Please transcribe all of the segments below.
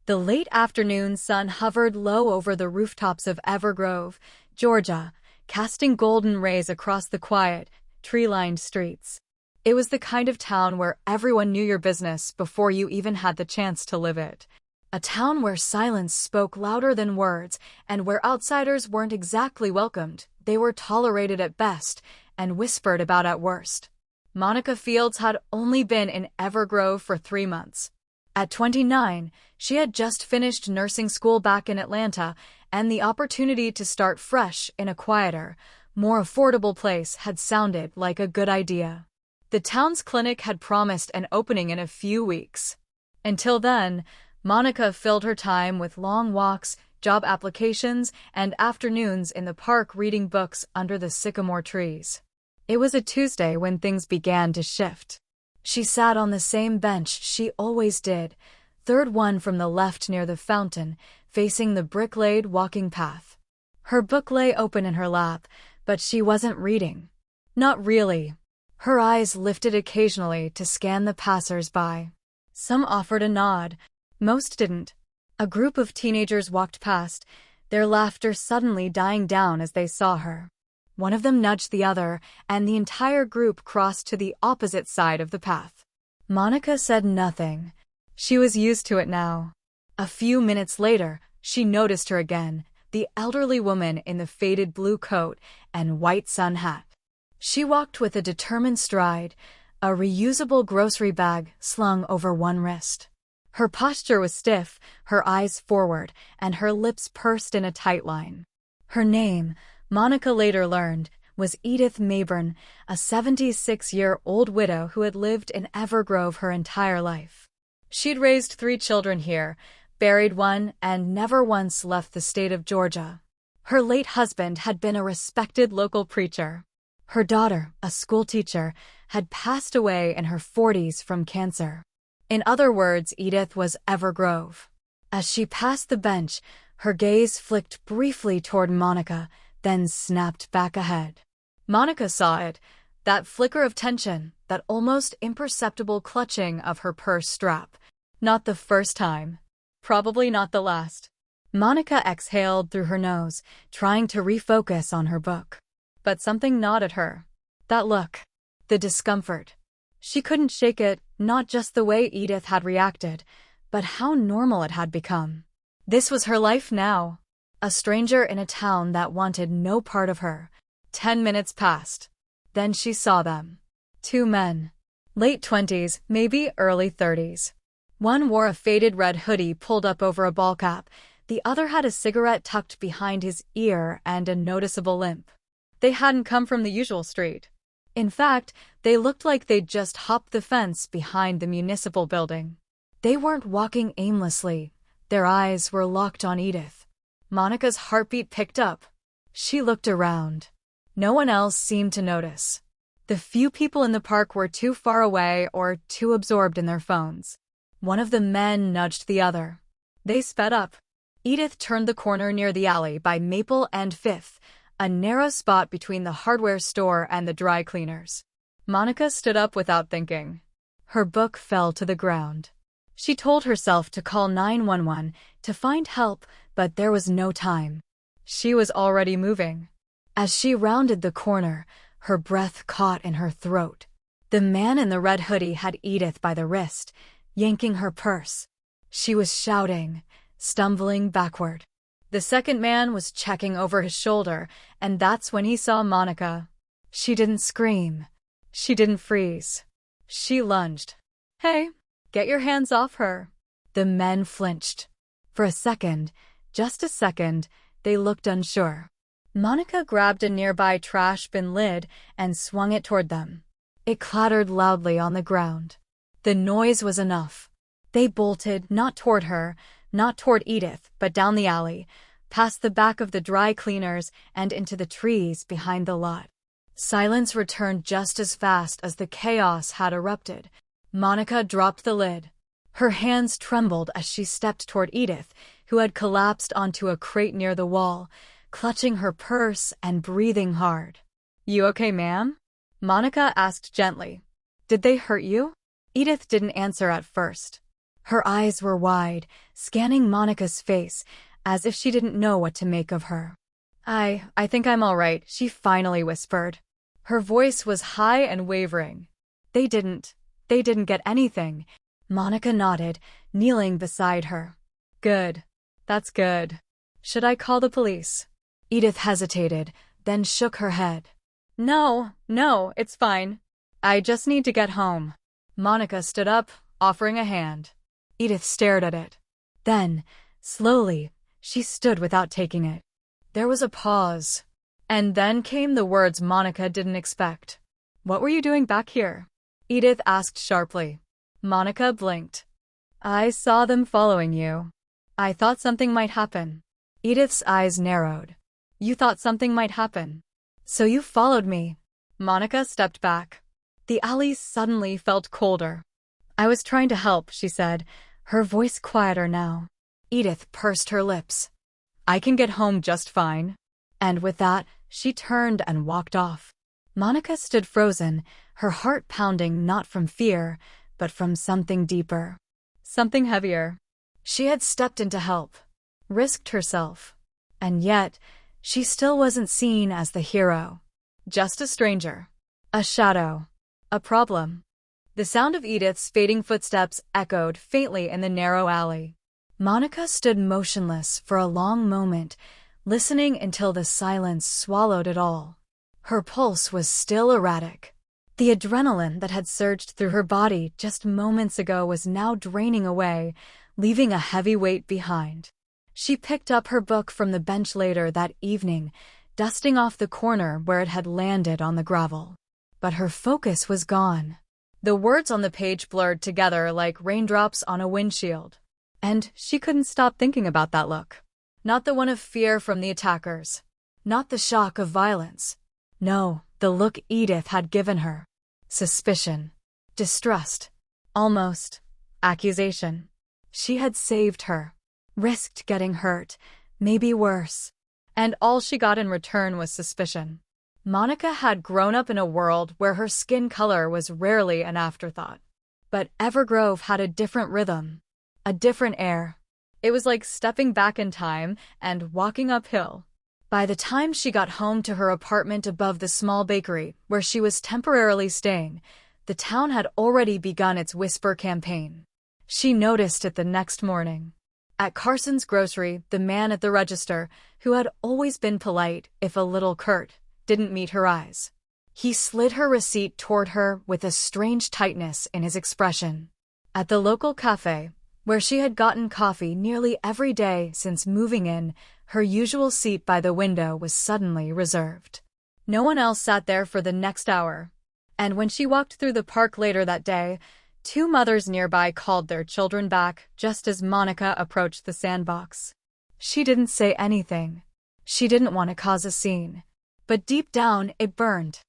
The late afternoon sun hovered low over the rooftops of Evergrove, Georgia, casting golden rays across the quiet, tree-lined streets. It was the kind of town where everyone knew your business before you even had the chance to live it. A town where silence spoke louder than words, and where outsiders weren't exactly welcomed. They were tolerated at best and whispered about at worst. Monica Fields had only been in Evergrove for 3 months. At 29, she had just finished nursing school back in Atlanta, and the opportunity to start fresh in a quieter, more affordable place had sounded like a good idea. The town's clinic had promised an opening in a few weeks. Until then, Monica filled her time with long walks, job applications, and afternoons in the park reading books under the sycamore trees. It was a Tuesday when things began to shift. She sat on the same bench she always did, third one from the left near the fountain, facing the brick-laid walking path. Her book lay open in her lap, but she wasn't reading. Not really. Her eyes lifted occasionally to scan the passers-by. Some offered a nod. Most didn't. A group of teenagers walked past, their laughter suddenly dying down as they saw her. One of them nudged the other, and the entire group crossed to the opposite side of the path. Monica said nothing. She was used to it now. A few minutes later, she noticed her again, the elderly woman in the faded blue coat and white sun hat. She walked with a determined stride, a reusable grocery bag slung over one wrist. Her posture was stiff, her eyes forward, and her lips pursed in a tight line. Her name, Monica later learned, was Edith Mayburn, a 76-year-old widow who had lived in Evergrove her entire life. She'd raised 3 children here, buried one, and never once left the state of Georgia. Her late husband had been a respected local preacher. Her daughter, a schoolteacher, had passed away in her 40s from cancer. In other words, Edith was Evergrove. As she passed the bench, her gaze flicked briefly toward Monica, then snapped back ahead. Monica saw it, that flicker of tension, that almost imperceptible clutching of her purse strap. Not the first time. Probably not the last. Monica exhaled through her nose, trying to refocus on her book. But something gnawed at her. That look. The discomfort. She couldn't shake it, not just the way Edith had reacted, but how normal it had become. This was her life now. A stranger in a town that wanted no part of her. 10 minutes passed. Then she saw them. 2 men. Late 20s, maybe early 30s. One wore a faded red hoodie pulled up over a ball cap. The other had a cigarette tucked behind his ear and a noticeable limp. They hadn't come from the usual street. In fact, they looked like they'd just hopped the fence behind the municipal building. They weren't walking aimlessly. Their eyes were locked on Edith. Monica's heartbeat picked up. She looked around. No one else seemed to notice. The few people in the park were too far away or too absorbed in their phones. One of the men nudged the other. They sped up. Edith turned the corner near the alley by Maple and Fifth, a narrow spot between the hardware store and the dry cleaners. Monica stood up without thinking. Her book fell to the ground. She told herself to call 911 to find help, but there was no time. She was already moving. As she rounded the corner, her breath caught in her throat. The man in the red hoodie had Edith by the wrist, yanking her purse. She was shouting, stumbling backward. The second man was checking over his shoulder, and that's when he saw Monica. She didn't scream. She didn't freeze. She lunged. "Hey, get your hands off her." The men flinched. For a second, just a second, they looked unsure. Monica grabbed a nearby trash bin lid and swung it toward them. It clattered loudly on the ground. The noise was enough. They bolted, not toward her, not toward Edith, but down the alley, past the back of the dry cleaners and into the trees behind the lot. Silence returned just as fast as the chaos had erupted. Monica dropped the lid. Her hands trembled as she stepped toward Edith, who had collapsed onto a crate near the wall, clutching her purse and breathing hard. "You okay, ma'am?" Monica asked gently. "Did they hurt you?" Edith didn't answer at first. Her eyes were wide, scanning Monica's face, as if she didn't know what to make of her. I think I'm all right, she finally whispered. Her voice was high and wavering. They didn't get anything. Monica nodded, kneeling beside her. Good. That's good. Should I call the police? Edith hesitated, then shook her head. No, it's fine. I just need to get home. Monica stood up, offering a hand. Edith stared at it. Then, slowly, she stood without taking it. There was a pause. And then came the words Monica didn't expect. What were you doing back here? Edith asked sharply. Monica blinked. I saw them following you. I thought something might happen. Edith's eyes narrowed. You thought something might happen. So you followed me. Monica stepped back. The alley suddenly felt colder. I was trying to help, she said, her voice quieter now. Edith pursed her lips. I can get home just fine. And with that, she turned and walked off. Monica stood frozen, her heart pounding not from fear, but from something deeper. Something heavier. She had stepped in to help, risked herself. And yet, she still wasn't seen as the hero. Just a stranger. A shadow. A problem. The sound of Edith's fading footsteps echoed faintly in the narrow alley. Monica stood motionless for a long moment, listening until the silence swallowed it all. Her pulse was still erratic. The adrenaline that had surged through her body just moments ago was now draining away, leaving a heavy weight behind. She picked up her book from the bench later that evening, dusting off the corner where it had landed on the gravel. But her focus was gone. The words on the page blurred together like raindrops on a windshield. And she couldn't stop thinking about that look. Not the one of fear from the attackers. Not the shock of violence. No, the look Edith had given her. Suspicion. Distrust. Almost. Accusation. She had saved her. Risked getting hurt. Maybe worse. And all she got in return was suspicion. Monica had grown up in a world where her skin color was rarely an afterthought. But Evergrove had a different rhythm. A different air. It was like stepping back in time and walking uphill. By the time she got home to her apartment above the small bakery where she was temporarily staying, the town had already begun its whisper campaign. She noticed it the next morning. At Carson's grocery, the man at the register, who had always been polite, if a little curt, didn't meet her eyes. He slid her receipt toward her with a strange tightness in his expression. At the local cafe, where she had gotten coffee nearly every day since moving in, her usual seat by the window was suddenly reserved. No one else sat there for the next hour. And when she walked through the park later that day, 2 mothers nearby called their children back just as Monica approached the sandbox. She didn't say anything. She didn't want to cause a scene. But deep down, it burned.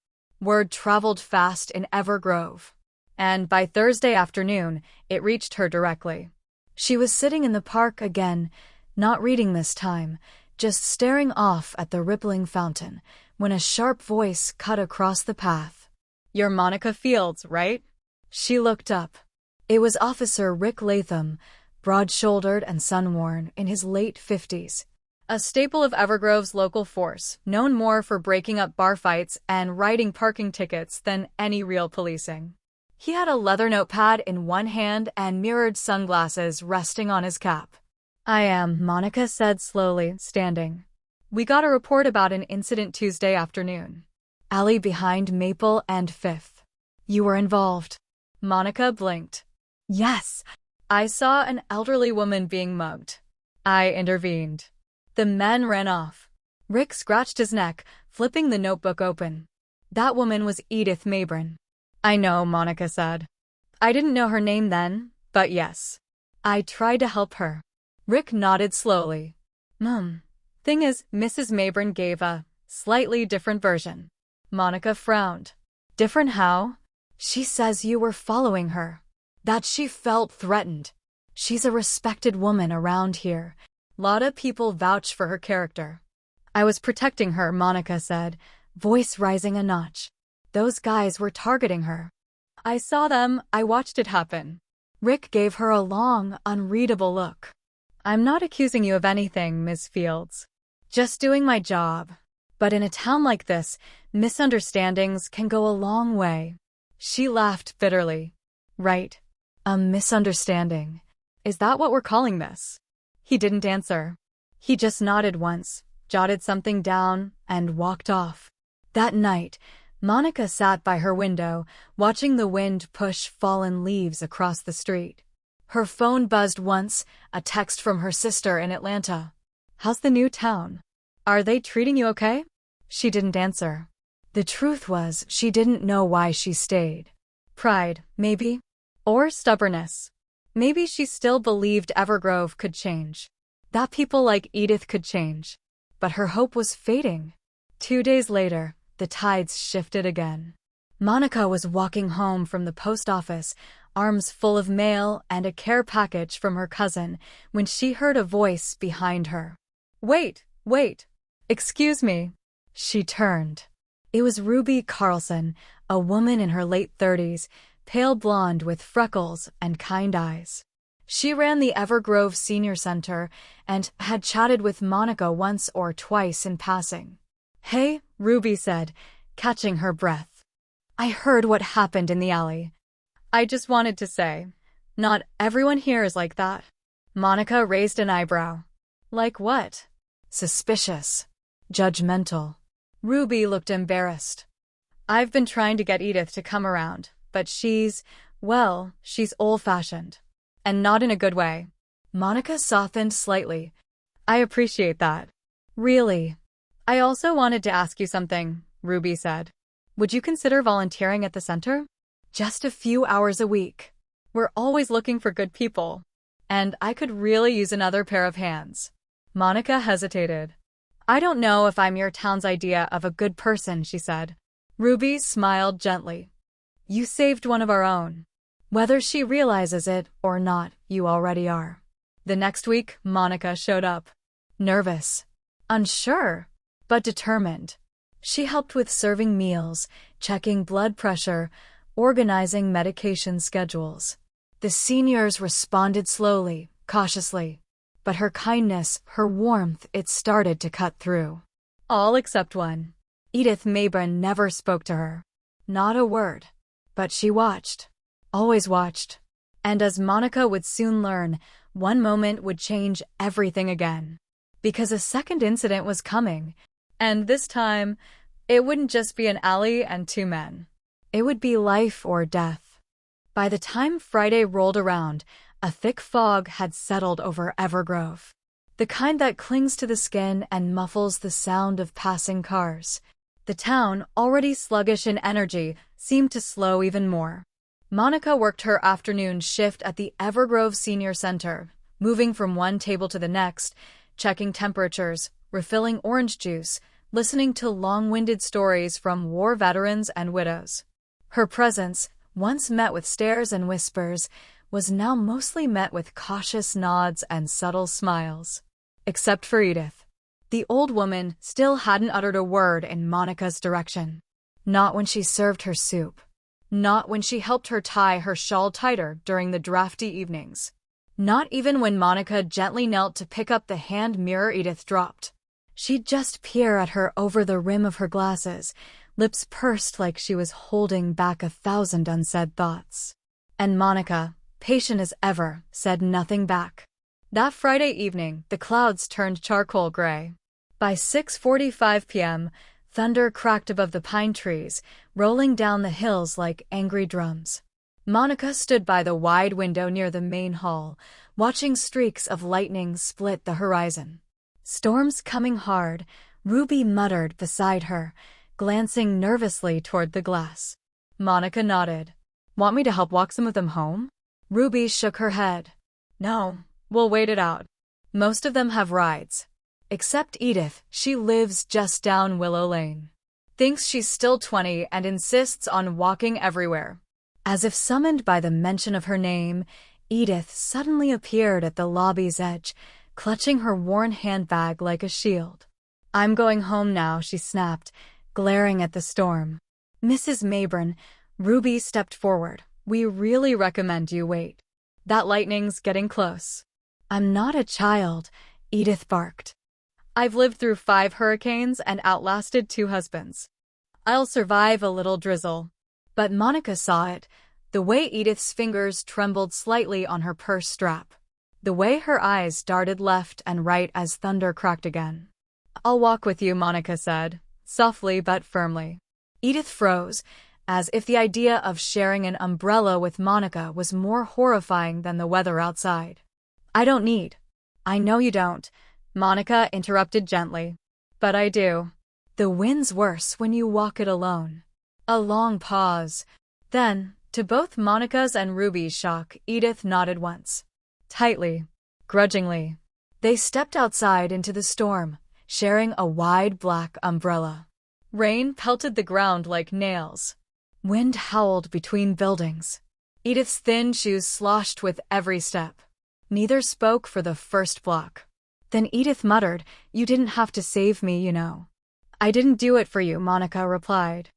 Word traveled fast in Evergrove. And by Thursday afternoon, it reached her directly. She was sitting in the park again, not reading this time, just staring off at the rippling fountain, when a sharp voice cut across the path. You're Monica Fields, right? She looked up. It was Officer Rick Latham, broad-shouldered and sun-worn, in his late 50s. A staple of Evergrove's local force, known more for breaking up bar fights and writing parking tickets than any real policing. He had a leather notepad in one hand and mirrored sunglasses resting on his cap. I am, Monica said slowly, standing. We got a report about an incident Tuesday afternoon. Alley behind Maple and Fifth. You were involved. Monica blinked. Yes. I saw an elderly woman being mugged. I intervened. The men ran off. Rick scratched his neck, flipping the notebook open. That woman was Edith Mabrin. I know, Monica said. I didn't know her name then, but yes. I tried to help her. Rick nodded slowly. Thing is, Mrs. Mabrin gave a slightly different version. Monica frowned. Different how? She says you were following her. That she felt threatened. She's a respected woman around here. Lotta people vouch for her character. I was protecting her, Monica said, voice rising a notch. Those guys were targeting her. I saw them, I watched it happen. Rick gave her a long, unreadable look. I'm not accusing you of anything, Miss Fields. Just doing my job. But in a town like this, misunderstandings can go a long way. She laughed bitterly. Right. A misunderstanding. Is that what we're calling this? He didn't answer. He just nodded once, jotted something down, and walked off. That night, Monica sat by her window, watching the wind push fallen leaves across the street. Her phone buzzed once, a text from her sister in Atlanta. How's the new town? Are they treating you okay? She didn't answer. The truth was, she didn't know why she stayed. Pride, maybe? Or stubbornness. Maybe she still believed Evergrove could change. That people like Edith could change. But her hope was fading. 2 days later, the tides shifted again. Monica was walking home from the post office, arms full of mail and a care package from her cousin, when she heard a voice behind her. Wait, wait. Excuse me. She turned. It was Ruby Carlson, a woman in her late 30s, pale blonde with freckles and kind eyes. She ran the Evergrove Senior Center and had chatted with Monica once or twice in passing. Hey, Ruby said, catching her breath. I heard what happened in the alley. I just wanted to say, not everyone here is like that. Monica raised an eyebrow. Like what? Suspicious. Judgmental. Ruby looked embarrassed. I've been trying to get Edith to come around, but she's old-fashioned. And not in a good way. Monica softened slightly. I appreciate that. Really. I also wanted to ask you something, Ruby said. Would you consider volunteering at the center? Just a few hours a week. We're always looking for good people. And I could really use another pair of hands. Monica hesitated. I don't know if I'm your town's idea of a good person, she said. Ruby smiled gently. You saved one of our own. Whether she realizes it or not, you already are. The next week, Monica showed up. Nervous. Unsure. But determined. She helped with serving meals, checking blood pressure, organizing medication schedules. The seniors responded slowly, cautiously. But her kindness, her warmth, it started to cut through. All except one. Edith Mabron never spoke to her. Not a word. But she watched. Always watched. And as Monica would soon learn, one moment would change everything again. Because a second incident was coming. And this time, it wouldn't just be an alley and 2 men. It would be life or death. By the time Friday rolled around, a thick fog had settled over Evergrove. The kind that clings to the skin and muffles the sound of passing cars. The town, already sluggish in energy, seemed to slow even more. Monica worked her afternoon shift at the Evergrove Senior Center, moving from one table to the next, checking temperatures, refilling orange juice, listening to long-winded stories from war veterans and widows. Her presence, once met with stares and whispers, was now mostly met with cautious nods and subtle smiles. Except for Edith. The old woman still hadn't uttered a word in Monica's direction. Not when she served her soup. Not when she helped her tie her shawl tighter during the drafty evenings. Not even when Monica gently knelt to pick up the hand mirror Edith dropped. She'd just peer at her over the rim of her glasses, lips pursed like she was holding back 1,000 unsaid thoughts. And Monica, patient as ever, said nothing back. That Friday evening, the clouds turned charcoal gray. By 6:45 p.m., thunder cracked above the pine trees, rolling down the hills like angry drums. Monica stood by the wide window near the main hall, watching streaks of lightning split the horizon. Storms coming hard, Ruby muttered beside her, glancing nervously toward the glass. Monica nodded. Want me to help walk some of them home? Ruby shook her head. No, we'll wait it out. Most of them have rides. Except Edith, she lives just down Willow Lane. Thinks she's still 20 and insists on walking everywhere. As if summoned by the mention of her name, Edith suddenly appeared at the lobby's edge, clutching her worn handbag like a shield. I'm going home now, she snapped, glaring at the storm. Mrs. Mabron, Ruby stepped forward. We really recommend you wait. That lightning's getting close. I'm not a child, Edith barked. I've lived through 5 hurricanes and outlasted 2 husbands. I'll survive a little drizzle. But Monica saw it, the way Edith's fingers trembled slightly on her purse strap. The way her eyes darted left and right as thunder cracked again. I'll walk with you, Monica said, softly but firmly. Edith froze, as if the idea of sharing an umbrella with Monica was more horrifying than the weather outside. I don't need. I know you don't, Monica interrupted gently. But I do. The wind's worse when you walk it alone. A long pause. Then, to both Monica's and Ruby's shock, Edith nodded once. Tightly, grudgingly. They stepped outside into the storm, sharing a wide black umbrella. Rain pelted the ground like nails. Wind howled between buildings. Edith's thin shoes sloshed with every step. Neither spoke for the first block. Then Edith muttered, "You didn't have to save me, you know." "I didn't do it for you," Monica replied.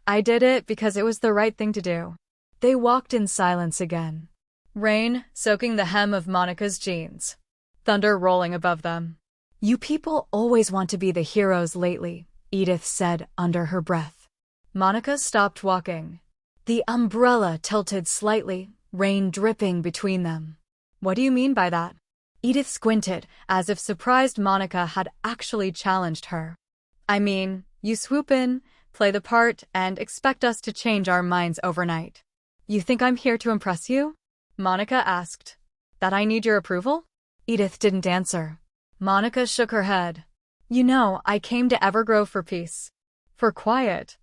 "I did it because it was the right thing to do." They walked in silence again. Rain soaking the hem of Monica's jeans. Thunder rolling above them. "You people always want to be the heroes lately," Edith said under her breath. Monica stopped walking. The umbrella tilted slightly, rain dripping between them. "What do you mean by that?" Edith squinted, as if surprised Monica had actually challenged her. "I mean, you swoop in, play the part, and expect us to change our minds overnight. You think I'm here to impress you?" Monica asked. "That I need your approval?" Edith didn't answer. Monica shook her head. "You know, I came to Evergrove for peace. For quiet.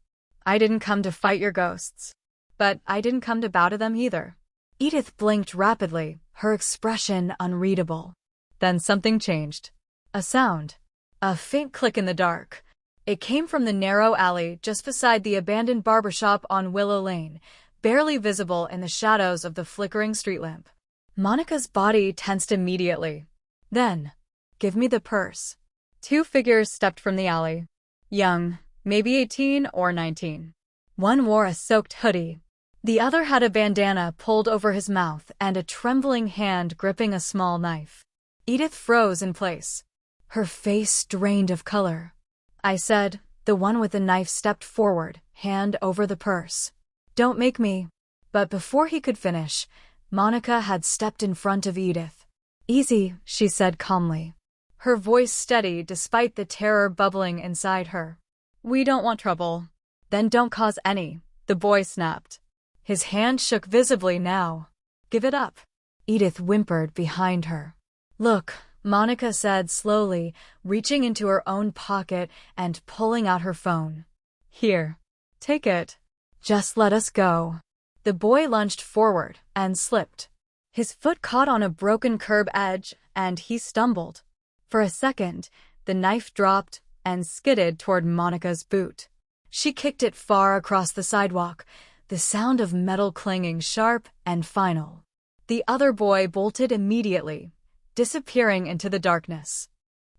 I didn't come to fight your ghosts. But I didn't come to bow to them either." Edith blinked rapidly, her expression unreadable. Then something changed. A sound. A faint click in the dark. It came from the narrow alley just beside the abandoned barbershop on Willow Lane, barely visible in the shadows of the flickering street lamp. Monica's body tensed immediately. Then, "Give me the purse." 2 figures stepped from the alley. Young, maybe 18 or 19. One wore a soaked hoodie. The other had a bandana pulled over his mouth and a trembling hand gripping a small knife. Edith froze in place. Her face drained of color. "I said," the one with the knife stepped forward, hand over the purse. "Don't make me." But before he could finish, Monica had stepped in front of Edith. "Easy," she said calmly. Her voice steady despite the terror bubbling inside her. "We don't want trouble." "Then don't cause any," the boy snapped. His hand shook visibly now. "Give it up." Edith whimpered behind her. "Look," Monica said slowly, reaching into her own pocket and pulling out her phone. "Here. Take it. Just let us go." The boy lunged forward and slipped. His foot caught on a broken curb edge, and he stumbled. For a second, the knife dropped and skidded toward Monica's boot. She kicked it far across the sidewalk, the sound of metal clanging sharp and final. The other boy bolted immediately, disappearing into the darkness.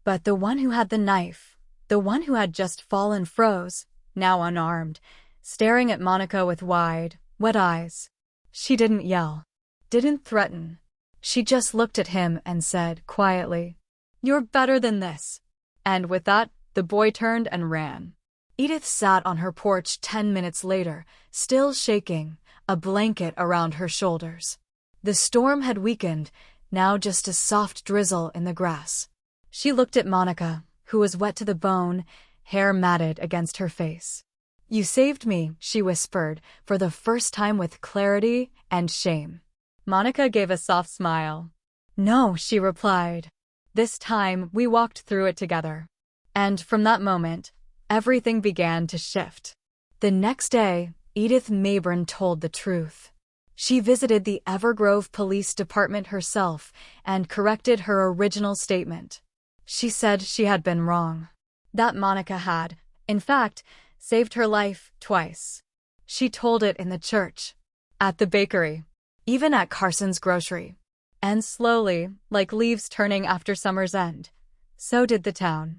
But the one who had the knife, the one who had just fallen, froze, now unarmed, staring at Monica with wide, wet eyes. She didn't yell, didn't threaten. She just looked at him and said quietly, "You're better than this." And with that, the boy turned and ran. Edith sat on her porch 10 minutes later, still shaking, a blanket around her shoulders. The storm had weakened, now just a soft drizzle in the grass. She looked at Monica, who was wet to the bone, hair matted against her face. "You saved me," she whispered, for the first time with clarity and shame. Monica gave a soft smile. "No," she replied. "This time we walked through it together." And from that moment, everything began to shift. The next day, Edith Mabern told the truth. She visited the Evergrove Police Department herself and corrected her original statement. She said she had been wrong. That Monica had, in fact, saved her life twice. She told it in the church, at the bakery, even at Carson's grocery. And slowly, like leaves turning after summer's end, so did the town.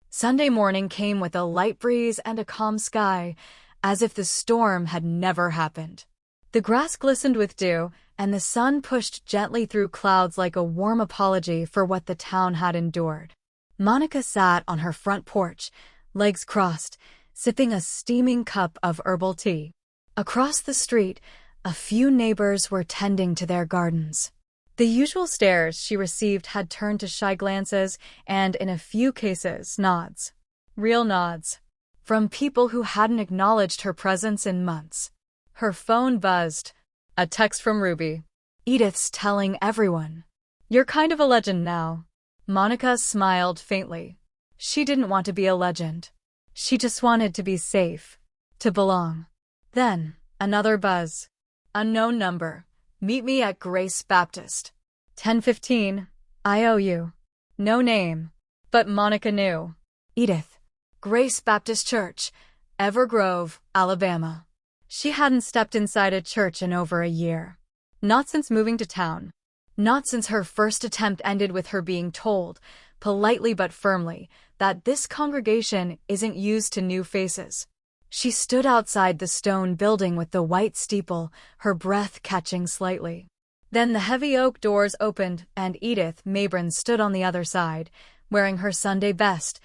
Sunday morning came with a light breeze and a calm sky, as if the storm had never happened. The grass glistened with dew, and the sun pushed gently through clouds like a warm apology for what the town had endured. Monica sat on her front porch, legs crossed, sipping a steaming cup of herbal tea. Across the street, a few neighbors were tending to their gardens. The usual stares she received had turned to shy glances and, in a few cases, nods. Real nods. From people who hadn't acknowledged her presence in months. Her phone buzzed. A text from Ruby. Edith's telling everyone. "You're kind of a legend now." Monica smiled faintly. She didn't want to be a legend. She just wanted to be safe. To belong. Then, another buzz. Unknown number. Meet me at Grace Baptist. 10:15. I owe you. No name. But Monica knew. Edith. Grace Baptist Church, Evergrove, Alabama. She hadn't stepped inside a church in over a year. Not since moving to town. Not since her first attempt ended with her being told, politely but firmly, that this congregation isn't used to new faces. She stood outside the stone building with the white steeple, her breath catching slightly. Then the heavy oak doors opened, and Edith Mabrin stood on the other side, wearing her Sunday best,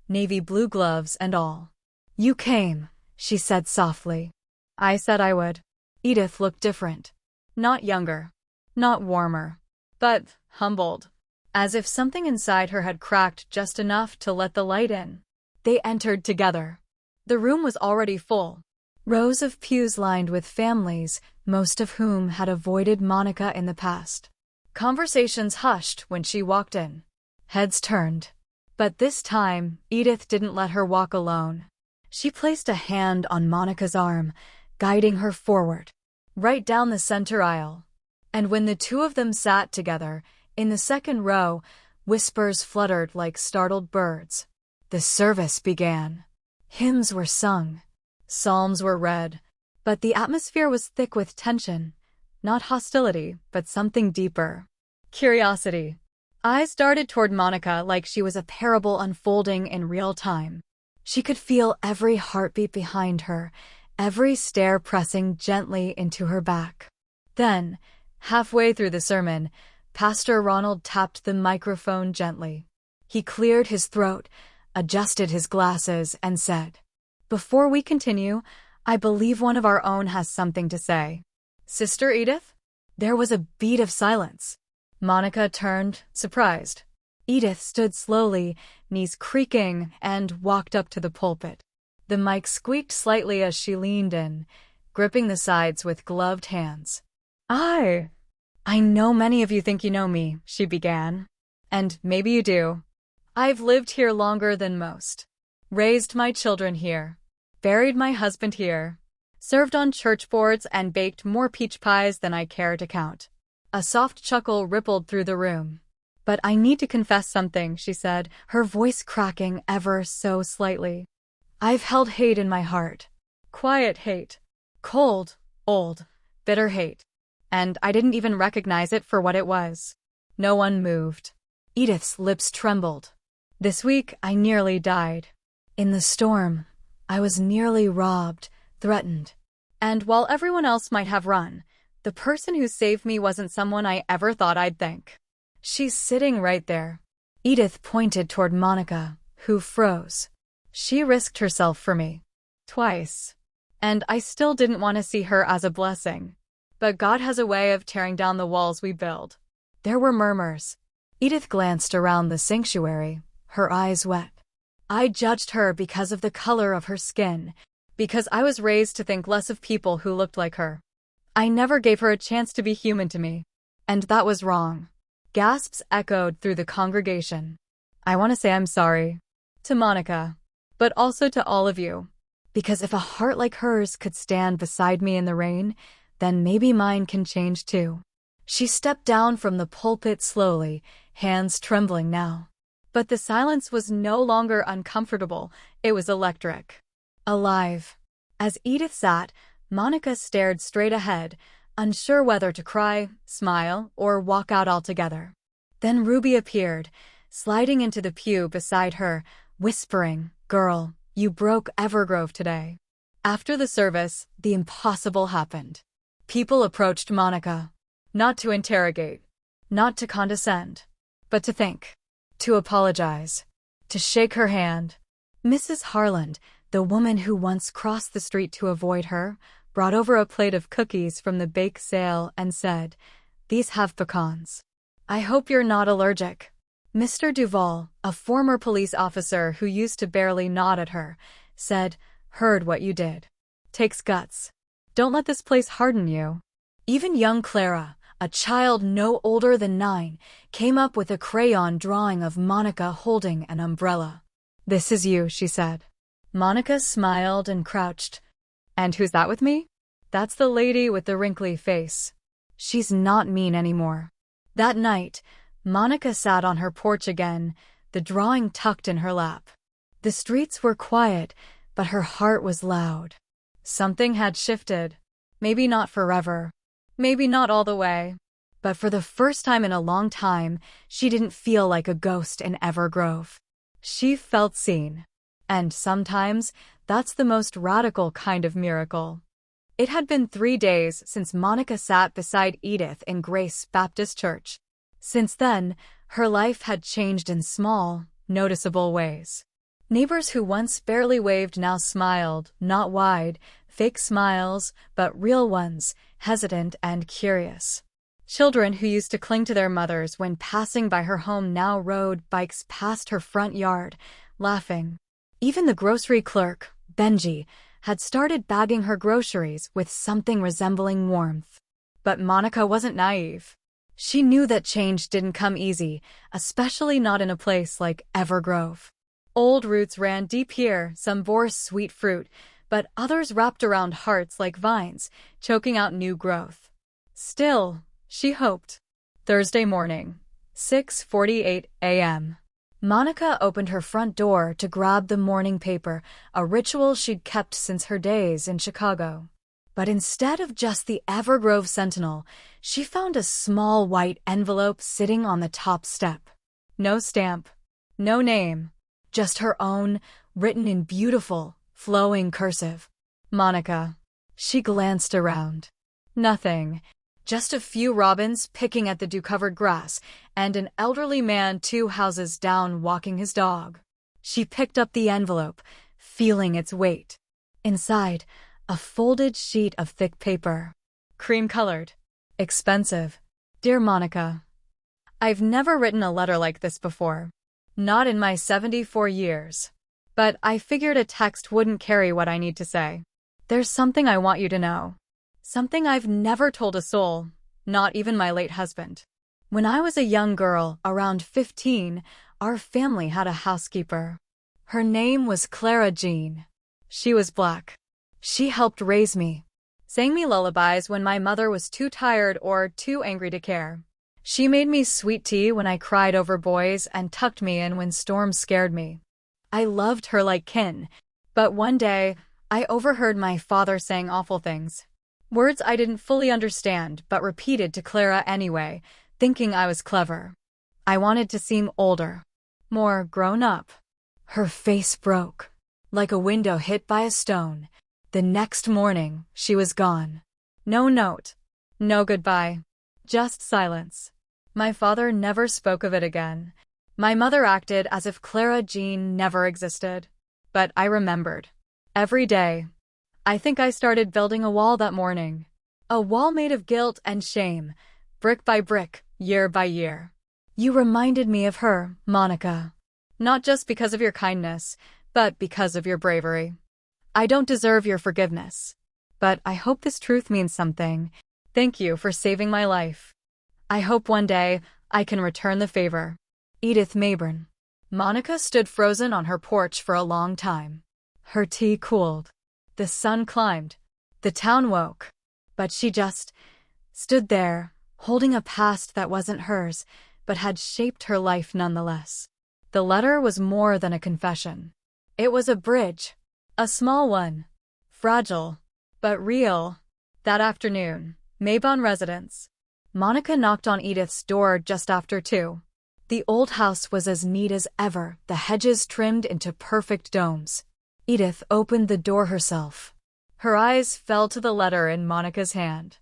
navy blue gloves and all. "You came," she said softly. "I said I would." Edith looked different. Not younger. Not warmer. But humbled. As if something inside her had cracked just enough to let the light in. They entered together. The room was already full. Rows of pews lined with families, most of whom had avoided Monica in the past. Conversations hushed when she walked in. Heads turned. But this time, Edith didn't let her walk alone. She placed a hand on Monica's arm, guiding her forward, right down the center aisle. And when the two of them sat together, in the second row, whispers fluttered like startled birds. The service began. Hymns were sung. Psalms were read. But the atmosphere was thick with tension. Not hostility, but something deeper. Curiosity. Eyes darted toward Monica like she was a parable unfolding in real time. She could feel every heartbeat behind her, every stare pressing gently into her back. Then, halfway through the sermon, Pastor Ronald tapped the microphone gently. He cleared his throat, adjusted his glasses, and said, "Before we continue, I believe one of our own has something to say." "Sister Edith?" There was a beat of silence. Monica turned, surprised. Edith stood slowly, knees creaking, and walked up to the pulpit. The mic squeaked slightly as she leaned in, gripping the sides with gloved hands. I know many of you think you know me," she began. "And maybe you do. I've lived here longer than most. Raised my children here. Buried my husband here. Served on church boards and baked more peach pies than I care to count." A soft chuckle rippled through the room. "But I need to confess something," she said, her voice cracking ever so slightly. "I've held hate in my heart. Quiet hate. Cold, old, bitter hate. And I didn't even recognize it for what it was." No one moved. Edith's lips trembled. "This week, I nearly died. In the storm, I was nearly robbed, threatened. And while everyone else might have run, the person who saved me wasn't someone I ever thought I'd thank. She's sitting right there." Edith pointed toward Monica, who froze. "She risked herself for me. Twice. And I still didn't want to see her as a blessing. But God has a way of tearing down the walls we build." There were murmurs. Edith glanced around the sanctuary, her eyes wet. "I judged her because of the color of her skin, because I was raised to think less of people who looked like her. I never gave her a chance to be human to me. And that was wrong." Gasps echoed through the congregation. "I want to say I'm sorry. To Monica. But also to all of you. Because if a heart like hers could stand beside me in the rain, then maybe mine can change too." She stepped down from the pulpit slowly, hands trembling now. But the silence was no longer uncomfortable, it was electric. Alive. As Edith sat, Monica stared straight ahead, unsure whether to cry, smile, or walk out altogether. Then Ruby appeared, sliding into the pew beside her, whispering, "Girl, you broke Evergrove today." After the service, the impossible happened. People approached Monica. Not to interrogate, not to condescend, but to think, to apologize, to shake her hand. Mrs. Harland, the woman who once crossed the street to avoid her, brought over a plate of cookies from the bake sale and said, "These have pecans. I hope you're not allergic." Mr. Duval, a former police officer who used to barely nod at her, said, "Heard what you did. Takes guts. Don't let this place harden you." Even young Clara, a child no older than 9, came up with a crayon drawing of Monica holding an umbrella. "This is you," she said. Monica smiled and crouched. "And who's that with me?" "That's the lady with the wrinkly face. She's not mean anymore." That night, Monica sat on her porch again, the drawing tucked in her lap. The streets were quiet, but her heart was loud. Something had shifted. Maybe not forever. Maybe not all the way. But for the first time in a long time, she didn't feel like a ghost in Evergrove. She felt seen. And sometimes, that's the most radical kind of miracle. It had been 3 days since Monica sat beside Edith in Grace Baptist Church. Since then, her life had changed in small, noticeable ways. Neighbors who once barely waved now smiled, not wide, fake smiles, but real ones, hesitant and curious. Children who used to cling to their mothers when passing by her home now rode bikes past her front yard, laughing. Even the grocery clerk, Benji, had started bagging her groceries with something resembling warmth. But Monica wasn't naive. She knew that change didn't come easy, especially not in a place like Evergrove. Old roots ran deep here, some bore sweet fruit, but others wrapped around hearts like vines, choking out new growth. Still, she hoped. Thursday morning, 6:48 a.m. Monica opened her front door to grab the morning paper, a ritual she'd kept since her days in Chicago. But instead of just the Evergrove Sentinel, she found a small white envelope sitting on the top step. No stamp, no name, just her own, written in beautiful, flowing cursive. Monica. She glanced around. Nothing. Just a few robins picking at the dew-covered grass, and an elderly man 2 houses down walking his dog. She picked up the envelope, feeling its weight. Inside, a folded sheet of thick paper. Cream-colored. Expensive. Dear Monica. I've never written a letter like this before. Not in my 74 years. But I figured a text wouldn't carry what I need to say. There's something I want you to know. Something I've never told a soul, not even my late husband. When I was a young girl, around 15, our family had a housekeeper. Her name was Clara Jean. She was black. She helped raise me, sang me lullabies when my mother was too tired or too angry to care. She made me sweet tea when I cried over boys and tucked me in when storms scared me. I loved her like kin, but one day, I overheard my father saying awful things. Words I didn't fully understand but repeated to Clara anyway, thinking I was clever. I wanted to seem older, more grown up. Her face broke, like a window hit by a stone. The next morning, she was gone. No note, no goodbye, just silence. My father never spoke of it again. My mother acted as if Clara Jean never existed. But I remembered. Every day. I think I started building a wall that morning. A wall made of guilt and shame, brick by brick, year by year. You reminded me of her, Monica. Not just because of your kindness, but because of your bravery. I don't deserve your forgiveness. But I hope this truth means something. Thank you for saving my life. I hope one day I can return the favor. Edith Mayburn. Monica stood frozen on her porch for a long time. Her tea cooled. The sun climbed. The town woke. But she just stood there, holding a past that wasn't hers, but had shaped her life nonetheless. The letter was more than a confession. It was a bridge. A small one. Fragile, but real. That afternoon, Maybon residence. Monica knocked on Edith's door just after 2. The old house was as neat as ever, the hedges trimmed into perfect domes. Edith opened the door herself. Her eyes fell to the letter in Monica's hand.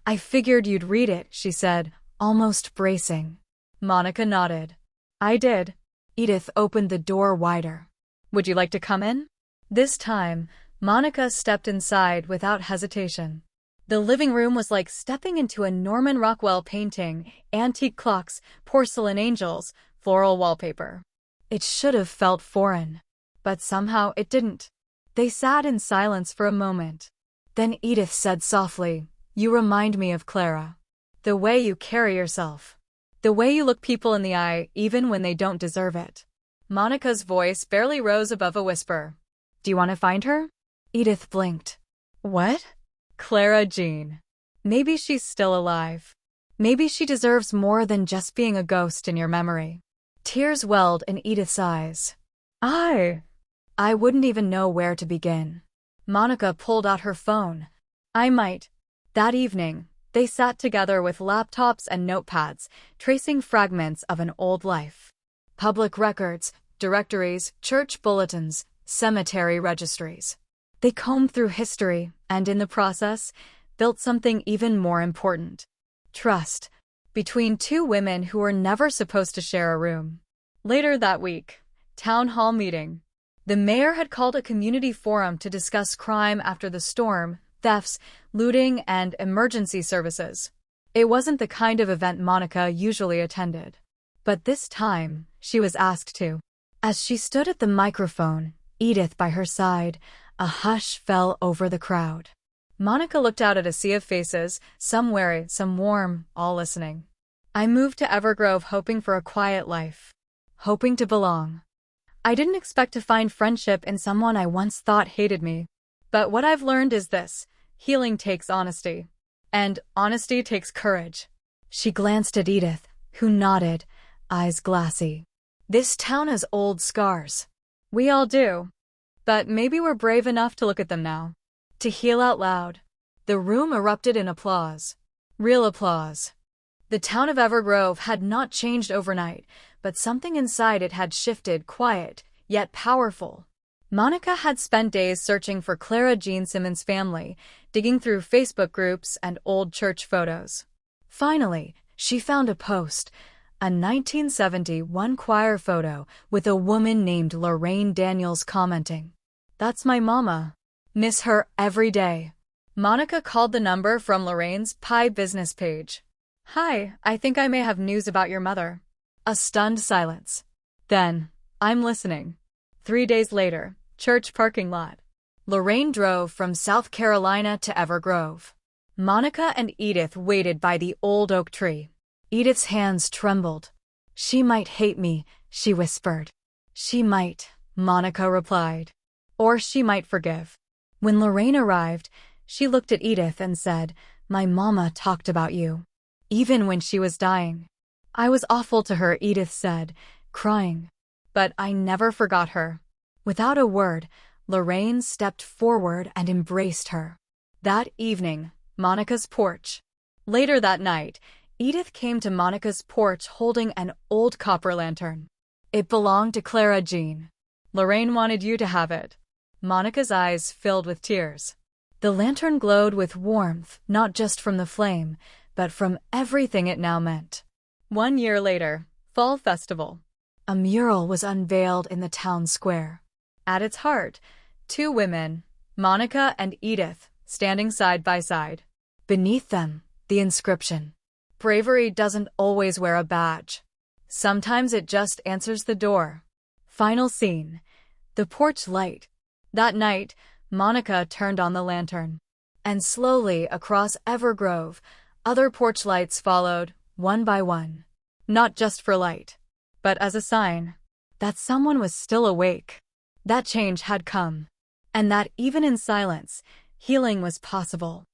I figured you'd read it, she said, almost bracing. Monica nodded. I did. Edith opened the door wider. Would you like to come in? This time, Monica stepped inside without hesitation. The living room was like stepping into a Norman Rockwell painting, antique clocks, porcelain angels, floral wallpaper. It should have felt foreign, but somehow it didn't. They sat in silence for a moment. Then Edith said softly, "You remind me of Clara. The way you carry yourself. The way you look people in the eye even when they don't deserve it." Monica's voice barely rose above a whisper. Do you want to find her? Edith blinked. What? Clara Jean. Maybe she's still alive. Maybe she deserves more than just being a ghost in your memory. Tears welled in Edith's eyes. I wouldn't even know where to begin. Monica pulled out her phone. I might. That evening, they sat together with laptops and notepads, tracing fragments of an old life. Public records, directories, church bulletins, cemetery registries. They combed through history, and in the process, built something even more important. Trust. Between two women who were never supposed to share a room. Later that week, town hall meeting. The mayor had called a community forum to discuss crime after the storm, thefts, looting, and emergency services. It wasn't the kind of event Monica usually attended. But this time, she was asked to. As she stood at the microphone, Edith by her side, a hush fell over the crowd. Monica looked out at a sea of faces, some wary, some warm, all listening. I moved to Evergrove hoping for a quiet life. Hoping to belong. I didn't expect to find friendship in someone I once thought hated me. But what I've learned is this: healing takes honesty. And honesty takes courage. She glanced at Edith, who nodded, eyes glassy. This town has old scars. We all do. But maybe we're brave enough to look at them now. To heal out loud. The room erupted in applause. Real applause. The town of Evergrove had not changed overnight, but something inside it had shifted, quiet, yet powerful. Monica had spent days searching for Clara Jean Simmons' family, digging through Facebook groups and old church photos. Finally, she found a post, a 1971 choir photo with a woman named Lorraine Daniels commenting, "That's my mama. Miss her every day." Monica called the number from Lorraine's Pi business page. "Hi, I think I may have news about your mother." A stunned silence. Then, "I'm listening." 3 days later, church parking lot. Lorraine drove from South Carolina to Evergrove. Monica and Edith waited by the old oak tree. Edith's hands trembled. "She might hate me," she whispered. "She might," Monica replied. "Or she might forgive." When Lorraine arrived, she looked at Edith and said, "My mama talked about you. Even when she was dying." "I was awful to her," Edith said, crying. "But I never forgot her." Without a word, Lorraine stepped forward and embraced her. That evening, Monica's porch. Later that night, Edith came to Monica's porch holding an old copper lantern. "It belonged to Clara Jean. Lorraine wanted you to have it." Monica's eyes filled with tears. The lantern glowed with warmth, not just from the flame, but from everything it now meant. 1 year later, Fall Festival. A mural was unveiled in the town square. At its heart, two women, Monica and Edith, standing side by side. Beneath them, the inscription, "Bravery doesn't always wear a badge. Sometimes it just answers the door." Final scene. The porch light. That night, Monica turned on the lantern. And slowly, across Evergrove, other porch lights followed, one by one. Not just for light, but as a sign that someone was still awake. That change had come. And that even in silence, healing was possible.